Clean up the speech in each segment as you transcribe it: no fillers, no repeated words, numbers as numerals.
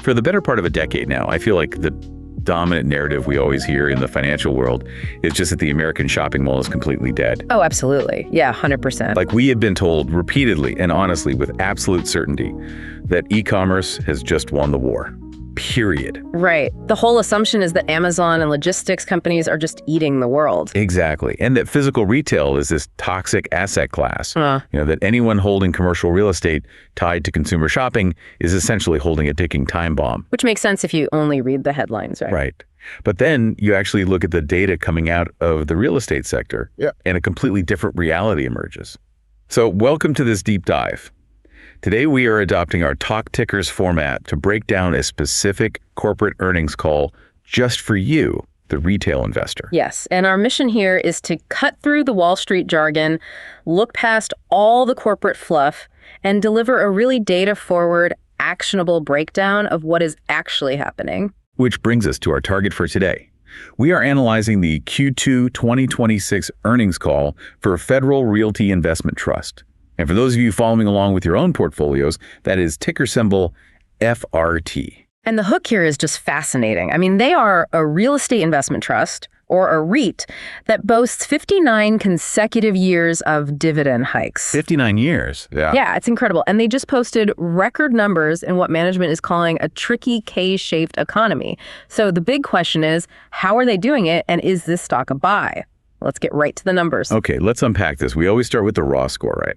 For the better part of a decade now, I feel like the dominant narrative we always hear in the financial world is just that the American shopping mall is completely dead. Oh, absolutely. Yeah, 100%. Like we have been told repeatedly and honestly with absolute certainty that e-commerce has just won the war. Period. Right. The whole assumption is that Amazon and logistics companies are just eating the world. Exactly. And that physical retail is this toxic asset class. That anyone holding commercial real estate tied to consumer shopping is essentially holding a ticking time bomb. Which makes sense if you only read the headlines, right? Right. But then you actually look at the data coming out of the real estate sector, and a completely different reality emerges. So welcome to this deep dive. Today, we are adopting our Talk Tickers format to break down a specific corporate earnings call just for you, the retail investor. Yes, and our mission here is to cut through the Wall Street jargon, look past all the corporate fluff, and deliver a really data-forward, actionable breakdown of what is actually happening. Which brings us to our target for today. We are analyzing the Q2 2026 earnings call for Federal Realty Investment Trust. And for those of you following along with your own portfolios, that is ticker symbol FRT. And the hook here is just fascinating. I mean, they are a real estate investment trust, or a REIT, that boasts 59 consecutive years of dividend hikes. 59 years? Yeah, it's incredible. And they just posted record numbers in what management is calling a tricky K-shaped economy. So the big question is, how are they doing it, and is this stock a buy? Let's get right to the numbers. Okay, let's unpack this. We always start with the raw score, right?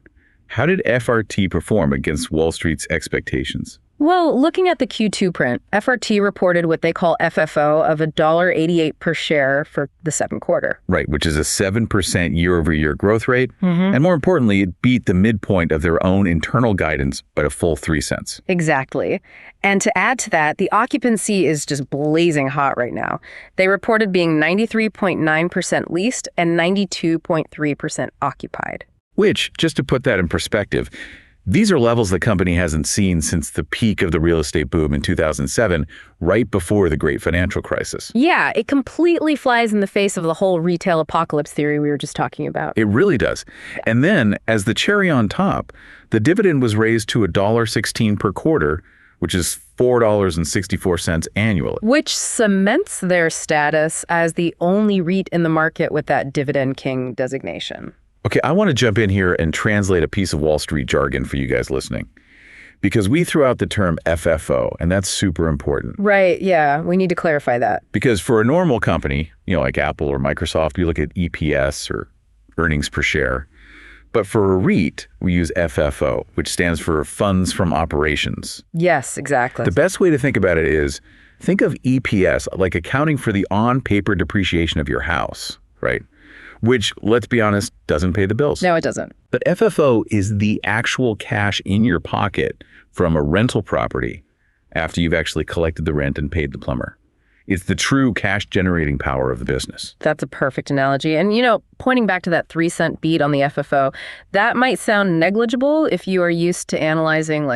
How did FRT perform against Wall Street's expectations? Well, looking at the Q2 print, FRT reported what they call FFO of $1.88 per share for the second quarter. Right, which is a 7% year-over-year growth rate. And more importantly, it beat the midpoint of their own internal guidance by a full 3 cents. Exactly. And to add to that, the occupancy is just blazing hot right now. They reported being 93.9% leased and 92.3% occupied. Which, just to put that in perspective, these are levels the company hasn't seen since the peak of the real estate boom in 2007, right before the great financial crisis. Yeah, it completely flies in the face of the whole retail apocalypse theory we were just talking about. It really does. And then, as the cherry on top, the dividend was raised to $1.16 per quarter, which is $4.64 annually. Which cements their status as the only REIT in the market with that Dividend King designation. Okay, I want to jump in here and translate a piece of Wall Street jargon for you guys listening. Because we threw out the term FFO, and that's super important. Right, yeah, we need to clarify that. Because for a normal company, like Apple or Microsoft, we look at EPS or earnings per share. But for a REIT, we use FFO, which stands for funds from operations. Yes, exactly. The best way to think about it is, think of EPS like accounting for the on-paper depreciation of your house, right? Which, let's be honest, doesn't pay the bills. No, it doesn't. But FFO is the actual cash in your pocket from a rental property after you've actually collected the rent and paid the plumber. It's the true cash-generating power of the business. That's a perfect analogy. And, pointing back to that 3-cent beat on the FFO, that might sound negligible if you are used to analyzing,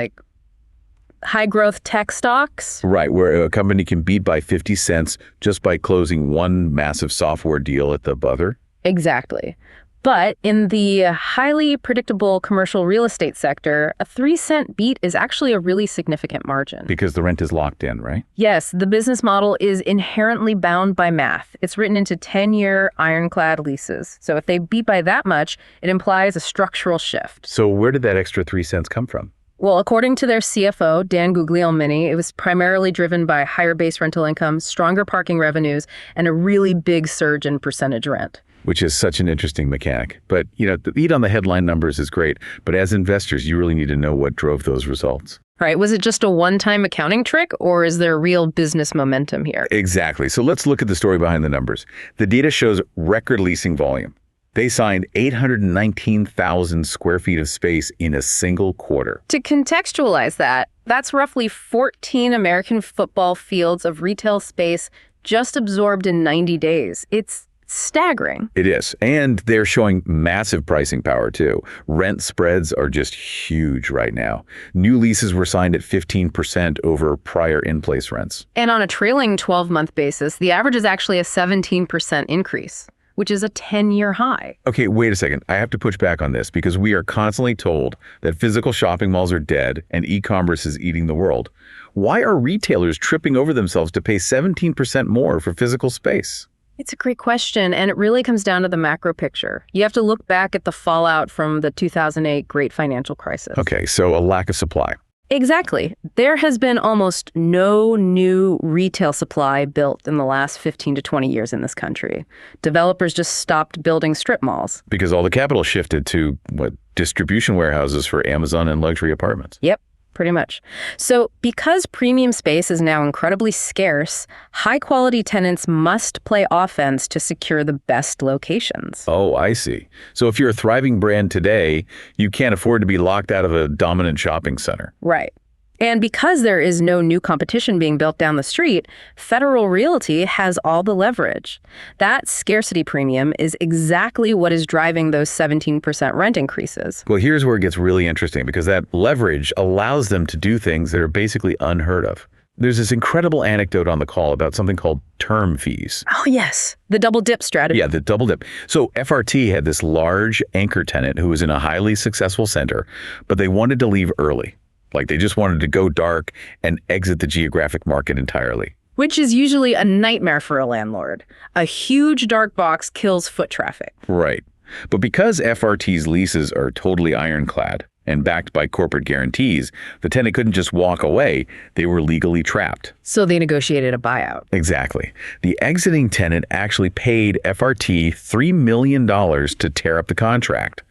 high-growth tech stocks. Right, where a company can beat by 50 cents just by closing one massive software deal at the buzzer. Exactly. But in the highly predictable commercial real estate sector, a 3-cent beat is actually a really significant margin. Because the rent is locked in, right? Yes, the business model is inherently bound by math. It's written into 10-year ironclad leases. So if they beat by that much, it implies a structural shift. So where did that extra 3 cents come from? Well, according to their CFO, Dan Guglielmini, it was primarily driven by higher base rental income, stronger parking revenues, and a really big surge in percentage rent. Which is such an interesting mechanic. But, the beat on the headline numbers is great. But as investors, you really need to know what drove those results. Right. Was it just a one-time accounting trick, or is there real business momentum here? Exactly. So let's look at the story behind the numbers. The data shows record leasing volume. They signed 819,000 square feet of space in a single quarter. To contextualize that, that's roughly 14 American football fields of retail space just absorbed in 90 days. It's staggering. It is. And they're showing massive pricing power, too. Rent spreads are just huge right now. New leases were signed at 15% over prior in-place rents. And on a trailing 12-month basis, the average is actually a 17% increase. which is a 10-year high. Okay, wait a second. I have to push back on this because we are constantly told that physical shopping malls are dead and e-commerce is eating the world. Why are retailers tripping over themselves to pay 17% more for physical space? It's a great question, and it really comes down to the macro picture. You have to look back at the fallout from the 2008 Great Financial Crisis. Okay, so a lack of supply. Exactly. There has been almost no new retail supply built in the last 15 to 20 years in this country. Developers just stopped building strip malls. Because all the capital shifted to, distribution warehouses for Amazon and luxury apartments. Yep. Pretty much. So because premium space is now incredibly scarce, high-quality tenants must play offense to secure the best locations. Oh, I see. So if you're a thriving brand today, you can't afford to be locked out of a dominant shopping center. Right. And because there is no new competition being built down the street, Federal Realty has all the leverage. That scarcity premium is exactly what is driving those 17% rent increases. Well, here's where it gets really interesting because that leverage allows them to do things that are basically unheard of. There's this incredible anecdote on the call about something called term fees. Oh, yes. The double dip strategy. Yeah, the double dip. So FRT had this large anchor tenant who was in a highly successful center, but they wanted to leave early. Like they just wanted to go dark and exit the geographic market entirely. Which is usually a nightmare for a landlord. A huge dark box kills foot traffic. Right. But because FRT's leases are totally ironclad and backed by corporate guarantees, the tenant couldn't just walk away. They were legally trapped. So they negotiated a buyout. Exactly. The exiting tenant actually paid FRT $3 million to tear up the contract,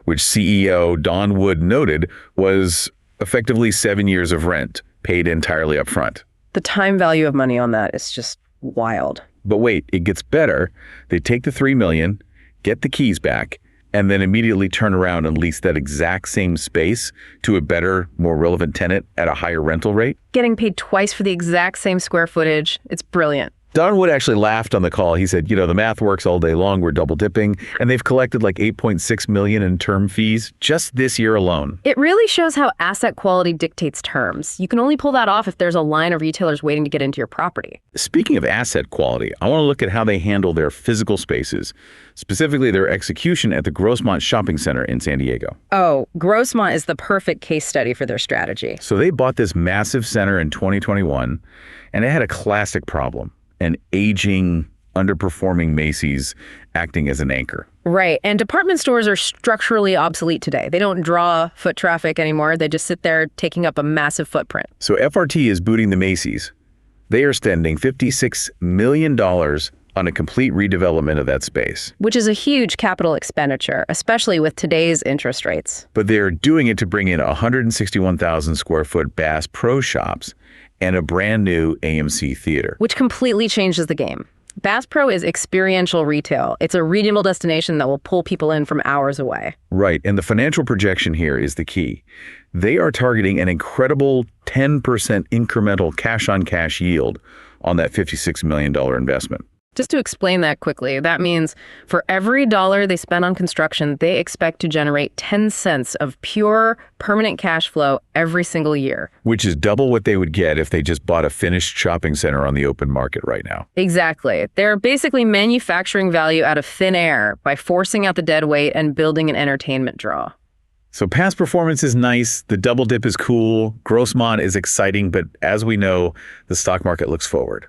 which CEO Don Wood noted was effectively 7 years of rent paid entirely up front. The time value of money on that is just wild. But wait, it gets better. They take the $3 million, get the keys back, and then immediately turn around and lease that exact same space to a better, more relevant tenant at a higher rental rate. Getting paid twice for the exact same square footage. It's brilliant. Don Wood actually laughed on the call. He said, the math works all day long. We're double dipping. And they've collected like $8.6 million in term fees just this year alone. It really shows how asset quality dictates terms. You can only pull that off if there's a line of retailers waiting to get into your property. Speaking of asset quality, I want to look at how they handle their physical spaces, specifically their execution at the Grossmont Shopping Center in San Diego. Oh, Grossmont is the perfect case study for their strategy. So they bought this massive center in 2021, and it had a classic problem. An aging, underperforming Macy's acting as an anchor. Right. And department stores are structurally obsolete today. They don't draw foot traffic anymore. They just sit there taking up a massive footprint. So FRT is booting the Macy's. They are spending $56 million on a complete redevelopment of that space. Which is a huge capital expenditure, especially with today's interest rates. But they're doing it to bring in 161,000 square foot Bass Pro Shops and a brand new AMC theater. Which completely changes the game. Bass Pro is experiential retail. It's a regional destination that will pull people in from hours away. Right, and the financial projection here is the key. They are targeting an incredible 10% incremental cash-on-cash yield on that $56 million investment. Just to explain that quickly, that means for every dollar they spend on construction, they expect to generate 10 cents of pure, permanent cash flow every single year. Which is double what they would get if they just bought a finished shopping center on the open market right now. Exactly. They're basically manufacturing value out of thin air by forcing out the dead weight and building an entertainment draw. So past performance is nice, the double dip is cool, Grossmont is exciting, but as we know, the stock market looks forward.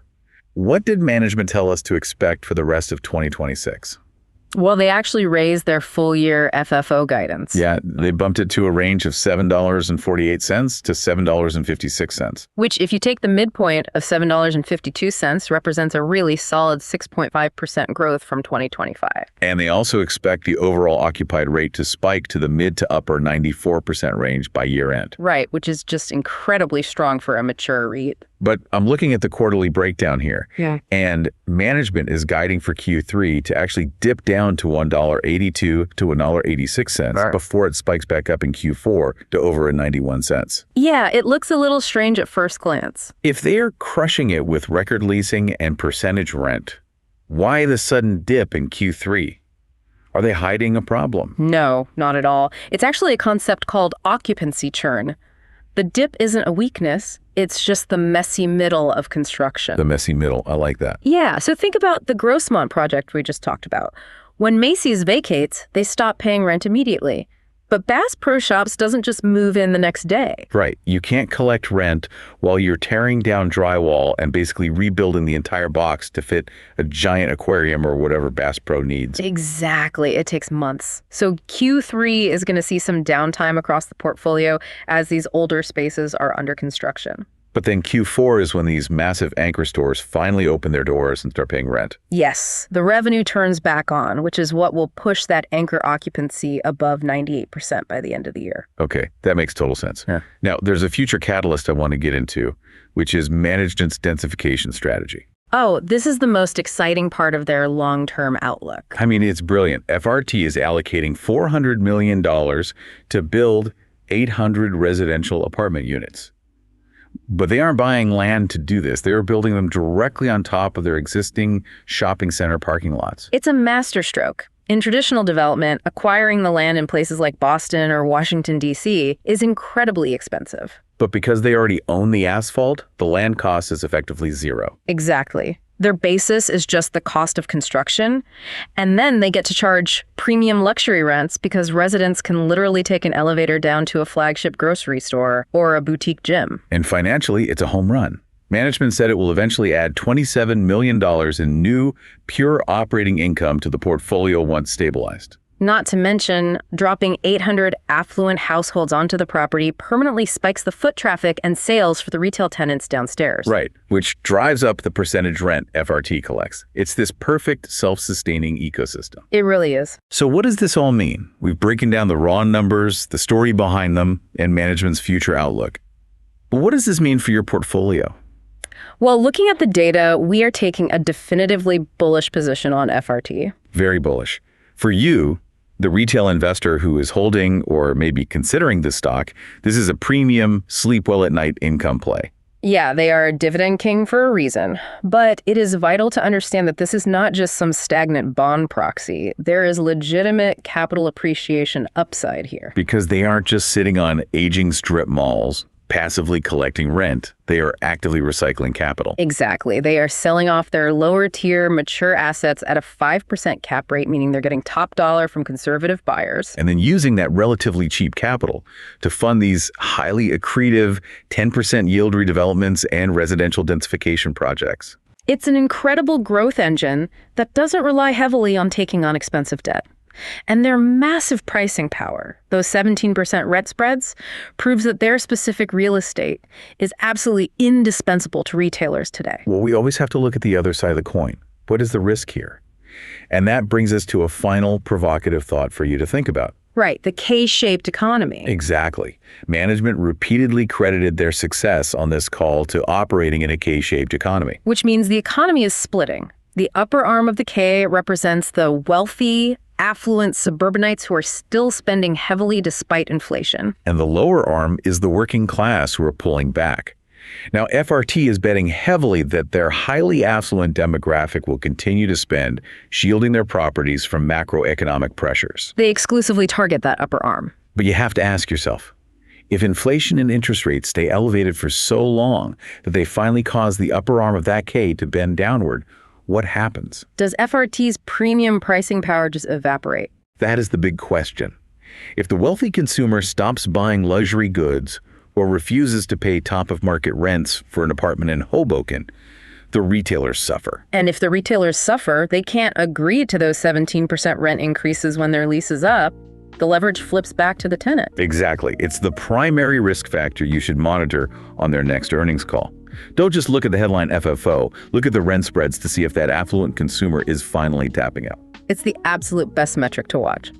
What did management tell us to expect for the rest of 2026? Well, they actually raised their full-year FFO guidance. Yeah, they bumped it to a range of $7.48 to $7.56. Which, if you take the midpoint of $7.52, represents a really solid 6.5% growth from 2025. And they also expect the overall occupied rate to spike to the mid to upper 94% range by year end. Right, which is just incredibly strong for a mature REIT. But I'm looking at the quarterly breakdown here. Yeah. And management is guiding for Q3 to actually dip down to $1.82 to $1.86 Right. before it spikes back up in Q4 to over 91 cents. Yeah, it looks a little strange at first glance. If they're crushing it with record leasing and percentage rent, why the sudden dip in Q3? Are they hiding a problem? No, not at all. It's actually a concept called occupancy churn. The The dip isn't a weakness, it's just the messy middle of construction. The messy middle, I like that. Yeah, so think about the Grossmont project we just talked about. When Macy's vacates, they stop paying rent immediately. But Bass Pro Shops doesn't just move in the next day. Right. You can't collect rent while you're tearing down drywall and basically rebuilding the entire box to fit a giant aquarium or whatever Bass Pro needs. Exactly. It takes months. So Q3 is going to see some downtime across the portfolio as these older spaces are under construction. But then Q4 is when these massive anchor stores finally open their doors and start paying rent. Yes, the revenue turns back on, which is what will push that anchor occupancy above 98% by the end of the year. Okay, that makes total sense. Yeah. Now, there's a future catalyst I want to get into, which is management's densification strategy. Oh, this is the most exciting part of their long-term outlook. I mean, it's brilliant. FRT is allocating $400 million to build 800 residential apartment units. But they aren't buying land to do this. They are building them directly on top of their existing shopping center parking lots. It's a masterstroke. In traditional development, acquiring the land in places like Boston or Washington, D.C. is incredibly expensive. But because they already own the asphalt, the land cost is effectively zero. Exactly. Their basis is just the cost of construction, and then they get to charge premium luxury rents because residents can literally take an elevator down to a flagship grocery store or a boutique gym. And financially, it's a home run. Management said it will eventually add $27 million in new, pure operating income to the portfolio once stabilized. Not to mention, dropping 800 affluent households onto the property permanently spikes the foot traffic and sales for the retail tenants downstairs. Right, which drives up the percentage rent FRT collects. It's this perfect self-sustaining ecosystem. It really is. So what does this all mean? We've broken down the raw numbers, the story behind them, and management's future outlook. But what does this mean for your portfolio? Well, looking at the data, we are taking a definitively bullish position on FRT. Very bullish. For you, the retail investor who is holding or maybe considering this stock, this is a premium, sleep well at night income play. Yeah, they are a dividend king for a reason. But it is vital to understand that this is not just some stagnant bond proxy. There is legitimate capital appreciation upside here. Because they aren't just sitting on aging strip malls, passively collecting rent. They are actively recycling capital. Exactly. They are selling off their lower tier mature assets at a 5% cap rate, meaning they're getting top dollar from conservative buyers. And then using that relatively cheap capital to fund these highly accretive 10% yield redevelopments and residential densification projects. It's an incredible growth engine that doesn't rely heavily on taking on expensive debt. And their massive pricing power, those 17% rent spreads, proves that their specific real estate is absolutely indispensable to retailers today. Well, we always have to look at the other side of the coin. What is the risk here? And that brings us to a final provocative thought for you to think about. Right, the K-shaped economy. Exactly. Management repeatedly credited their success on this call to operating in a K-shaped economy. Which means the economy is splitting. The upper arm of the K represents the wealthy, affluent suburbanites who are still spending heavily despite inflation. And the lower arm is the working class who are pulling back. Now, FRT is betting heavily that their highly affluent demographic will continue to spend, shielding their properties from macroeconomic pressures. They exclusively target that upper arm. But you have to ask yourself, if inflation and interest rates stay elevated for so long that they finally cause the upper arm of that K to bend downward, what happens? Does FRT's premium pricing power just evaporate? That is the big question. If the wealthy consumer stops buying luxury goods or refuses to pay top-of-market rents for an apartment in Hoboken, the retailers suffer. And if the retailers suffer, they can't agree to those 17% rent increases when their lease is up. The leverage flips back to the tenant. Exactly. It's the primary risk factor you should monitor on their next earnings call. Don't just look at the headline FFO. Look at the rent spreads to see if that affluent consumer is finally tapping out. It's the absolute best metric to watch.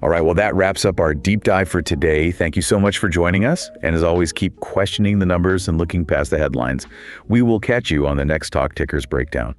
All right, well, that wraps up our deep dive for today. Thank you so much for joining us. And as always, keep questioning the numbers and looking past the headlines. We will catch you on the next Talk Tickers Breakdown.